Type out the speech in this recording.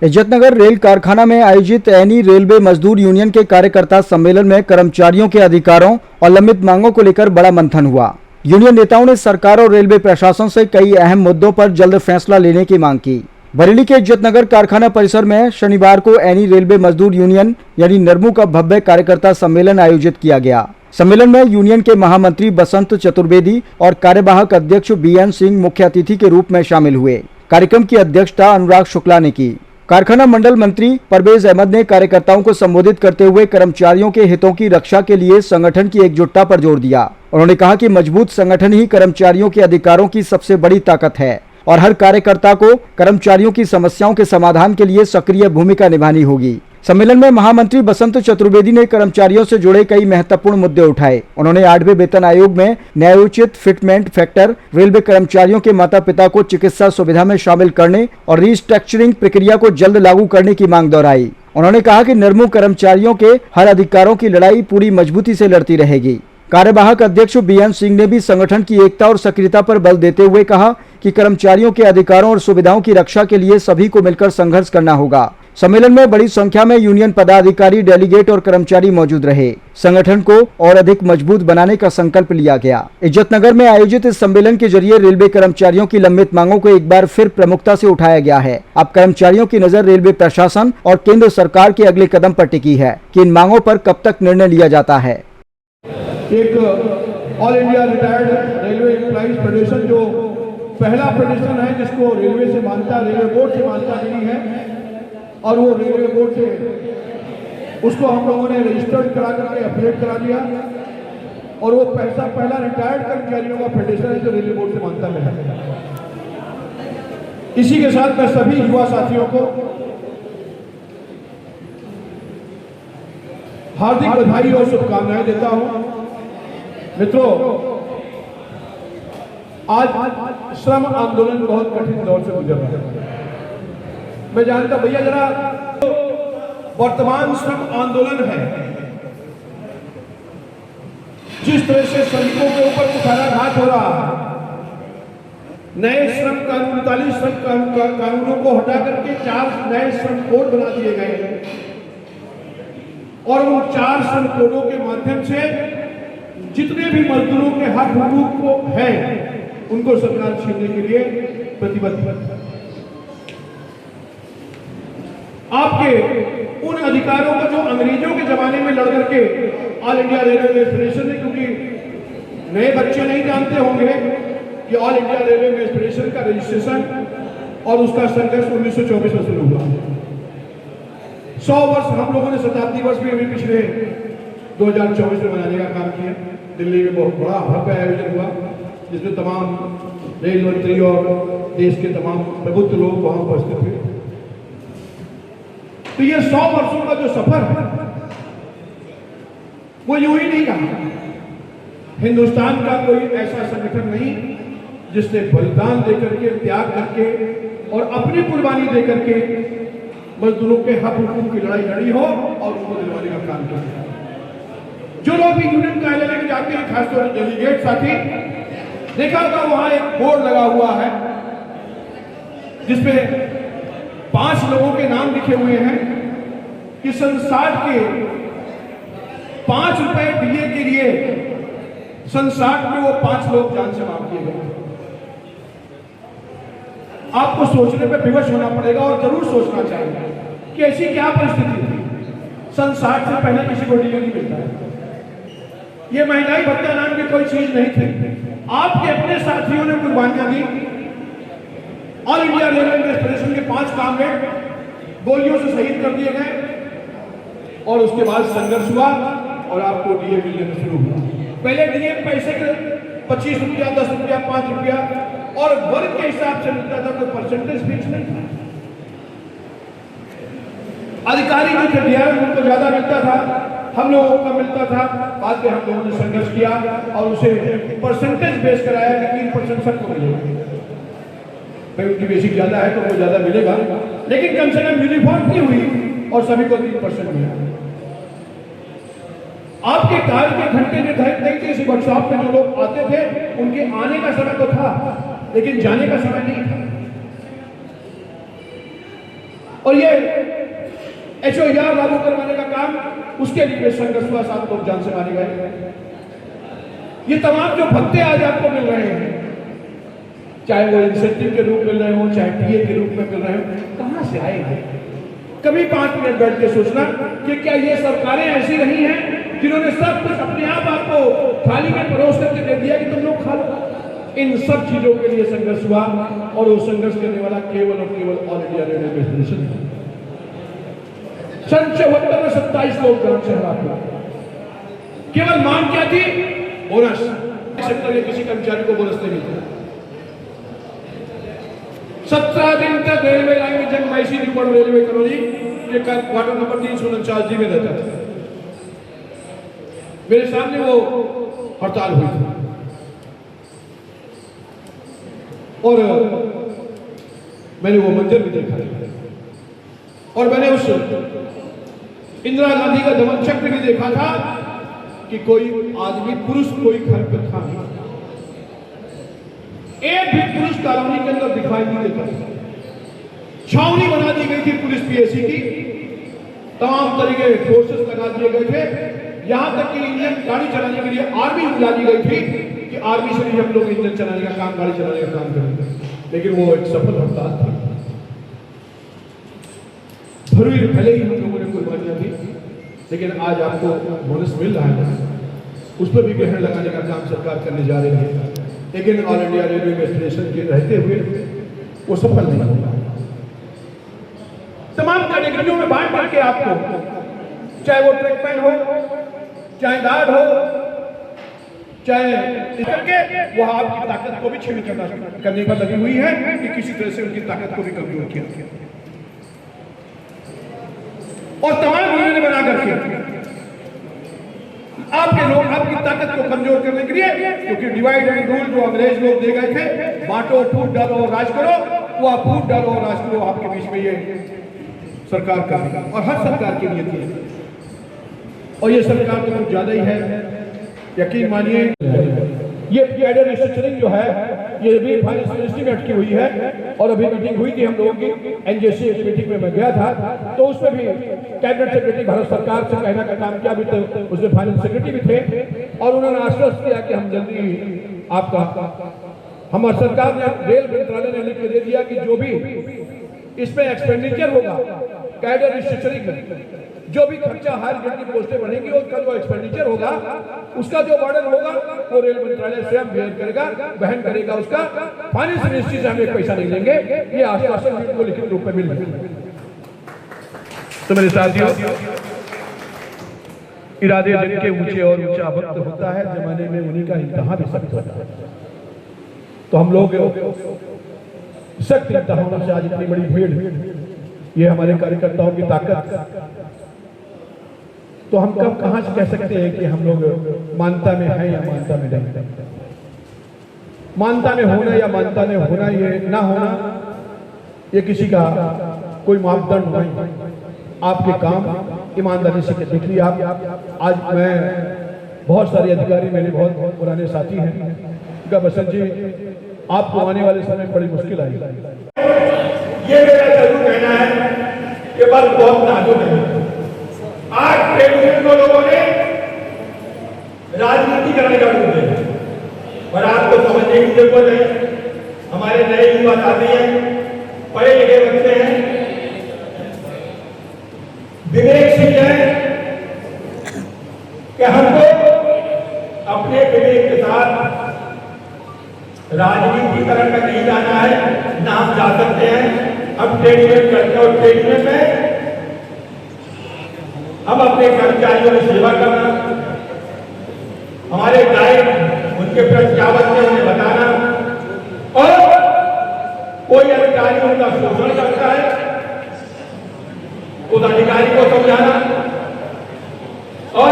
Izzatnagar rail कारखाना में आयोजित एनी रेलवे मजदूर यूनियन के कार्यकर्ता सम्मेलन में कर्मचारियों के अधिकारों और लंबित मांगों को लेकर बड़ा मंथन हुआ। यूनियन नेताओं ने सरकार और रेलवे प्रशासन से कई अहम मुद्दों पर जल्द फैसला लेने की मांग की। बरेली के इज्जतनगर कारखाना परिसर में शनिवार को एनी रेलवे मजदूर यूनियन यानी नरमू का भव्य कार्यकर्ता सम्मेलन आयोजित किया गया। सम्मेलन में यूनियन के महामंत्री बसंत चतुर्वेदी और कार्यवाहक अध्यक्ष बीएन सिंह मुख्य अतिथि के रूप में शामिल हुए। कार्यक्रम की अध्यक्षता अनुराग शुक्ला ने की। कारखाना मंडल मंत्री परवेज अहमद ने कार्यकर्ताओं को संबोधित करते हुए कर्मचारियों के हितों की रक्षा के लिए संगठन की एकजुटता पर जोर दिया। उन्होंने कहा कि मजबूत संगठन ही कर्मचारियों के अधिकारों की सबसे बड़ी ताकत है और हर कार्यकर्ता को कर्मचारियों की समस्याओं के समाधान के लिए सक्रिय भूमिका निभानी होगी। सम्मेलन में महामंत्री बसंत चतुर्वेदी ने कर्मचारियों से जुड़े कई महत्वपूर्ण मुद्दे उठाए। उन्होंने 8वें वेतन आयोग में न्यायोचित फिटमेंट फैक्टर, रेलवे कर्मचारियों के माता पिता को चिकित्सा सुविधा में शामिल करने और रिस्ट्रक्चरिंग प्रक्रिया को जल्द लागू करने की मांग दोहराई। उन्होंने कहा कि नरमू कर्मचारियों के हर अधिकारों की लड़ाई पूरी मजबूती से लड़ती रहेगी। कार्यवाहक अध्यक्ष बीएन सिंह ने भी संगठन की एकता और सक्रियता पर बल देते हुए कहा कि कर्मचारियों के अधिकारों और सुविधाओं की रक्षा के लिए सभी को मिलकर संघर्ष करना होगा। सम्मेलन में बड़ी संख्या में यूनियन पदाधिकारी, डेलीगेट और कर्मचारी मौजूद रहे। संगठन को और अधिक मजबूत बनाने का संकल्प लिया गया। इज्जतनगर में आयोजित इस सम्मेलन के जरिए रेलवे कर्मचारियों की लंबित मांगों को एक बार फिर प्रमुखता से उठाया गया है। अब कर्मचारियों की नजर रेलवे प्रशासन और केंद्र सरकार के अगले कदम पर टिकी है कि इन मांगों पर कब तक निर्णय लिया जाता है। एक all India retired railway employees federation जो पहला फेडरेशन है जिसको रेलवे से मान्यता, रेलवे बोर्ड से मान्यता मिली है और वो रेलवे बोर्ड से उसको हम लोगों ने रजिस्टर्ड करा करके अपडेट करा दिया और वो पहला रिटायर्ड कर्मचारियों का फेडरेशन है जो रेलवे बोर्ड से मान्यता मिला। इसी के साथ मैं सभी युवा साथियों को हार्दिक बधाई और शुभकामनाएं देता हूं। मित्रों, आज श्रम आंदोलन बहुत कठिन दौर से गुजर रहा है। मैं जानता भैया जरा वर्तमान श्रम आंदोलन है, जिस तरह से श्रमिकों के ऊपर कुठाराघात हो रहा है, नए श्रम कानून 39 श्रम कानूनों को हटा करके 4 नए श्रम कोड बना दिए गए और उन 4 श्रम कोडों के माध्यम से जितने भी मजदूरों के हक हुकूक को है उनको सरकार छीनने के लिए प्रतिबद्ध है। आपके उन अधिकारों को जो अंग्रेजों के जमाने में लड़ करके ऑल इंडिया रेलवे फेडरेशन ने, क्योंकि नए बच्चे नहीं जानते होंगे कि ऑल इंडिया रेलवे फेडरेशन का रजिस्ट्रेशन और उसका संघर्ष 1924 में शुरू हुआ। 100 वर्ष हम लोगों ने शताब्दी वर्ष में अभी पिछले 2024 में मनाने का काम किया। दिल्ली में बहुत बड़ा भव्य आयोजन हुआ जिसमें तमाम रेल मंत्री और देश के तमाम प्रबुद्ध लोग वहां उपस्थित हुए। तो ये 100 वर्षों का जो सफर है वो यूं ही नहीं रहा। हिंदुस्तान का कोई ऐसा संगठन नहीं जिसने बलिदान देकर के, त्याग करके और अपनी कुर्बानी देकर के मजदूरों के हक हुकूक की लड़ाई लड़ी हो और उनको दिलवाने का काम किया। जो लोग भी यूनियन कार्यालय में जाते हैं, खासतौर पर डेलीगेट साथी, देखा होगा वहां एक बोर्ड लगा हुआ है जिसपे 5 लोगों के नाम लिखे हुए हैं कि संसार के 5 रुपए दिए के लिए संसार में वो 5 लोग जान से मार दिए गए। आपको सोचने पे विवश होना पड़ेगा और जरूर सोचना चाहिए कि ऐसी क्या परिस्थिति थी। संसार से पहले किसी को डीए नहीं मिलता है। ये महंगाई भत्ता नाम की कोई चीज नहीं थी। आपके अपने साथियों ने कुर्बानियां दी। ऑल इंडिया रेलवे फेडरेशन के 5 कामरेड गोलियों से शहीद कर दिए गए और उसके बाद संघर्ष हुआ और आपको डीए मिलने शुरू हुआ। पहले डीए पैसे के 25 रुपया, 10 रुपया, 5 रुपया और वर्ग के हिसाब से मिलता था, कोई परसेंटेज फिक्स नहीं था। अधिकारी जो थे डीआर उनको ज्यादा मिलता था, हम लोगों को मिलता था। बाद में हम लोगों ने संघर्ष किया और उसे परसेंटेज बेस कराया कि 3% सबको मिलेगा। भाई उनकी बेसिक ज्यादा है तो वो ज्यादा मिलेगा, लेकिन कम से कम यूनिफॉर्मिटी हुई और सभी को 3% मिला। आपके कार्य के घंटे निर्धारित नहीं थे। इसी वर्कशॉप में जो लोग आते थे उनके आने का समय तो था लेकिन जाने का समय नहीं था। और ये HOR लागू करवाने का काम, उसके लिए संघर्ष हुआ, 7 लोग जान से मारे गए। ये तमाम जो भत्ते आज आपको मिल रहे हैं, चाहे वो इंसेंटिव के रूप में मिल रहे हो, चाहे PA के रूप में मिल रहे हो, कहां से आएंगे? कभी 5 मिनट बैठ के सोचना कि क्या ये सरकारें ऐसी रही हैं जिन्होंने सब कुछ अपने आप आपको थाली में परोस करके दे दिया कि तुम लोग खा लो? इन सब चीजों के लिए संघर्ष हुआ, और वो संघर्ष करने वाला केवल और केवल ऑल इंडिया रेलवे फेडरेशन है। सन 74 में 27 लोग ग्राम से हरा हुआ। केवल मांग क्या थी? बोनस। सेक्टर के किसी कर्मचारी को बोनस नहीं मिलता। 17 दिन तक रेलवे लाइन में जंग मैसी रिपोर्ट रेलवे कॉलोनी ये क्वार्टर नंबर 349 जी में रहता था। मेरे सामने वो हड़ताल हुई थी और मैंने वो मंजर भी देखा और मैंने उस इंदिरा गांधी का दमन चक्र भी देखा था कि कोई आदमी पुरुष कोई घर पे था नहीं, एक भी पुरुष कॉलोनी के अंदर दिखाई नहीं देता। छावनी बना दी गई थी पुलिस PAC की, तमाम तरीके फोर्सेस लगा दिए गए थे, यहां तक कि इंजन गाड़ी चलाने के लिए आर्मी बुला दी गई थी कि आर्मी से भी हम लोग इंजन चलाने का काम, गाड़ी चलाने का काम करेंगे। लेकिन वो एक सफल हड़ताल थी, भले ही हम लोगों ने कुर्बानियां दी, लेकिन आज आपको बोनस मिल रहा है, उस पर भी ग्रहण लगाने का काम सरकार करने जा रही है। लेकिन ऑल इंडिया रेलवे फेडरेशन के रहते हुए वो सफल नहीं होगा। तमाम कैटेगरियों में बांट करके आपको, चाहे वो ट्रैकमैन हो, चाहे गार्ड हो, चाहे करके वो आपकी ताकत को भी छीन करने पर लगी हुई है कि किसी तरह से उनकी ताकत को भी कमजोर किया। और तमाम यूनियन बना करके आपके लोग आपकी ताकत को कमजोर करने के लिए, क्योंकि डिवाइड एंड रूल जो अंग्रेज लोग दे गए थे, बांटो फूट डालो और राज करो, वो आप फूट डालो और राज करो, आपके बीच में ये सरकार का और हर सरकार की नीति है। और ये सरकार तो कुछ ज्यादा ही है, यकीन मानिए। ये कैडर रिस्ट्रक्चरिंग जो है ये भी फाइनेंस मिनिस्ट्री में अटकी हुई है, और अभी मीटिंग हुई थी हम लोगों की NJC मीटिंग में मैं गया था, तो उसमें भी कैबिनेट सेक्रेटरी भारत सरकार से कहने का काम किया, भी तो उसमें फाइनेंस सेक्रेटरी भी थे, और उन्होंने आश्वस्त किया कि हम जल्दी आपका, हमारी सरकार ने, रेल मंत्रालय ने लिख के दे दिया कि जो भी इसमें एक्सपेंडिचर होगा कैडर रिस्ट्रक्चरिंग में, जो भी खर्चा हायर ग्रेड की पोस्टें बढ़ेंगी, उसका जो एक्सपेंडिचर होगा, उसका जो बर्डन होगा, वो रेल मंत्रालय स्वयं बेयर करेगा, वहन करेगा उसका। फाइनेंस मिनिस्ट्री से हम एक पैसा नहीं लेंगे, ये आश्वासन को लिखित रूप में मिल रहा। तो मेरे साथियों, इरादे जिनके ऊंचे और ऊंचा वक्त होता है, जमाने में उन्हीं का इंतहा भी सख्त होता है। तो हम लोग सख्त इंतहाओं से आज इतनी बड़ी भीड़, ये हमारे कार्यकर्ताओं की ताकत, तो हम कब कहां से कह सकते हैं कि हम लोग मानता में हैं या मानता में नहीं। मानता में होना या मानता में होना, ये ना होना, ये किसी का कोई मापदंड नहीं। आपके काम ईमानदारी से देखिए। आप आज, मैं बहुत सारे अधिकारी मेरे बहुत पुराने साथी हैं, बसंत जी आपको आने वाले समय में बड़ी मुश्किल आएगी। ये मेरा जरूर कहना है कि बस बहुत नाजुक है। आज ट्रेड यूनियन को लोगों ने राजनीति करने का रूप दिया, और आपको समझने की जरूरत है। हमारे नए युवा साथी हैं, पढ़े लिखे बच्चे हैं, विवेकशील हैं, कि हमको अपने विवेक के साथ राजनीतिकरण में नहीं जाना है, ना हम जा सकते हैं। हम ट्रेड यूनियन करते हैं, और ट्रेड यूनियन में हम अपने कर्मचारियों की सेवा करना, हमारे दायित्व उनके प्रति क्या बनते हैं उन्हें बताना, और कोई अधिकारी उनका शोषण करता है उस अधिकारी को समझाना, और